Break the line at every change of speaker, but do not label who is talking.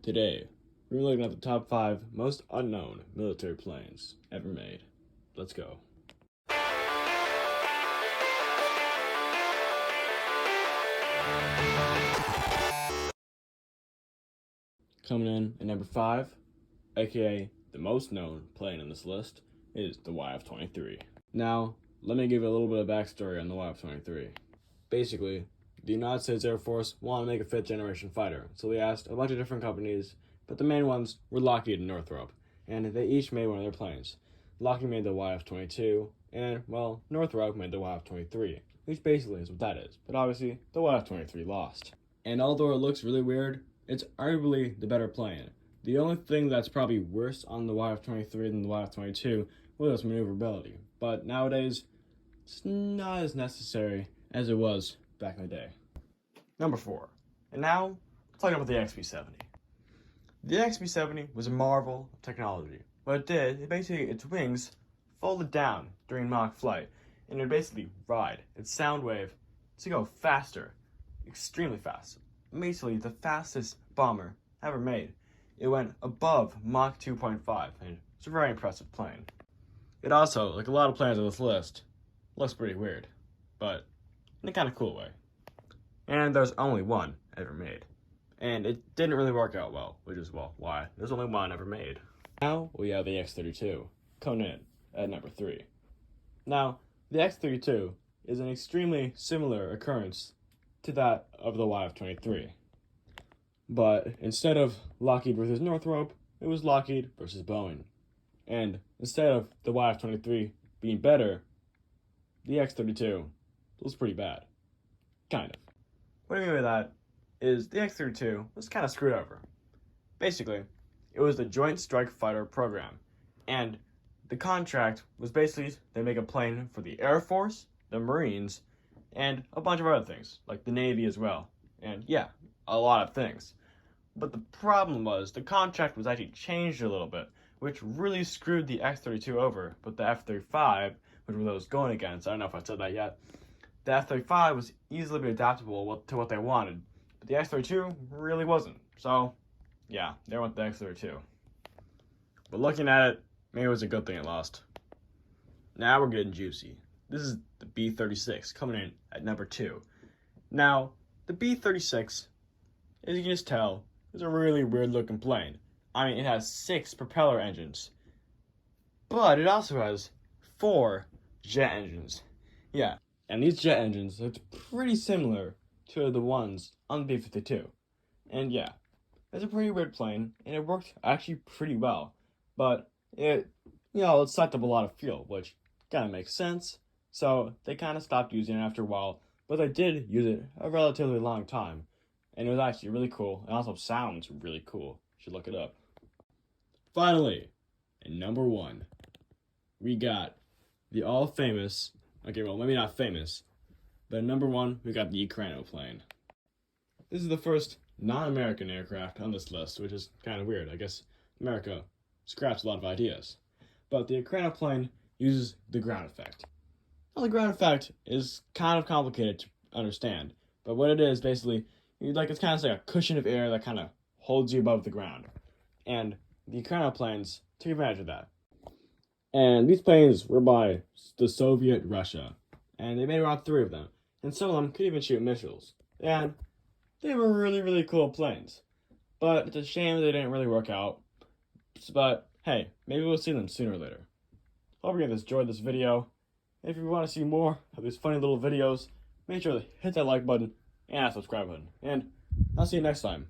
Today, we're looking at the top 5 most unknown military planes ever made. Let's go. Coming in at number 5, aka the most known plane on this list, is the YF-23. Now, let me give you a little bit of backstory on the YF-23. Basically, the United States Air Force wanted to make a 5th generation fighter, so they asked a bunch of different companies, but the main ones were Lockheed and Northrop, and they each made one of their planes. Lockheed made the YF-22, and, well, Northrop made the YF-23, which basically is what that is, but obviously, the YF-23 lost. And although it looks really weird, it's arguably the better plane. The only thing that's probably worse on the YF-23 than the YF-22 was its maneuverability, but nowadays, it's not as necessary as it was back in the day. Number 4. And now, talking about the XB-70. The XB-70 was a marvel of technology. What it did, its wings folded down during mock flight, and it would basically ride its sound wave to go faster, extremely fast. Basically, the fastest bomber ever made. It went above Mach 2.5, and it's a very impressive plane. It also, like a lot of planes on this list, looks pretty weird, but in a kind of cool way. And there's only one ever made. And it didn't really work out well, which is, well, why? There's only one ever made. Now we have the X-32, coming in at number 3. Now, the X-32 is an extremely similar occurrence to that of the YF-23. But instead of Lockheed versus Northrop, it was Lockheed versus Boeing. And instead of the YF-23 being better, the X-32 was pretty bad. Kind of. What I mean by that is the X-32 was kind of screwed over. Basically, it was the Joint Strike Fighter program, and the contract was basically they make a plane for the Air Force, the Marines, and a bunch of other things, like the Navy as well. And yeah, a lot of things. But the problem was the contract was actually changed a little bit, which really screwed the X-32 over. But the F-35, which were those going against, I don't know if I said that yet, the F-35 was easily adaptable to what they wanted, but the X-32 really wasn't. So, yeah, there went the X-32. But looking at it, maybe it was a good thing it lost. Now we're getting juicy. This is the B-36, coming in at number 2. Now, the B-36, as you can just tell, is a really weird-looking plane. I mean, it has 6 propeller engines, but it also has 4 jet engines. Yeah. And these jet engines looked pretty similar to the ones on the B-52. And yeah, it's a pretty weird plane, and it worked actually pretty well. But it sucked up a lot of fuel, which kind of makes sense. So they kind of stopped using it after a while, but they did use it a relatively long time. And it was actually really cool, and also sounds really cool. You should look it up. Finally, at number 1, we got the all-famous, okay, well, maybe not famous, but at number 1, we got the Ekranoplane. This is the first non-American aircraft on this list, which is kind of weird. I guess America scraps a lot of ideas. But the Ekranoplane uses the ground effect. Well, the ground effect is kind of complicated to understand, but what it is, basically, it's kind of like a cushion of air that kind of holds you above the ground. And the Ekranoplanes take advantage of that. And these planes were by the Soviet Russia, and they made around 3 of them, and some of them could even shoot missiles. And they were really, really cool planes. But it's a shame they didn't really work out. But hey, maybe we'll see them sooner or later. Hope you guys enjoyed this video. If you want to see more of these funny little videos, make sure to hit that like button and that subscribe button. And I'll see you next time.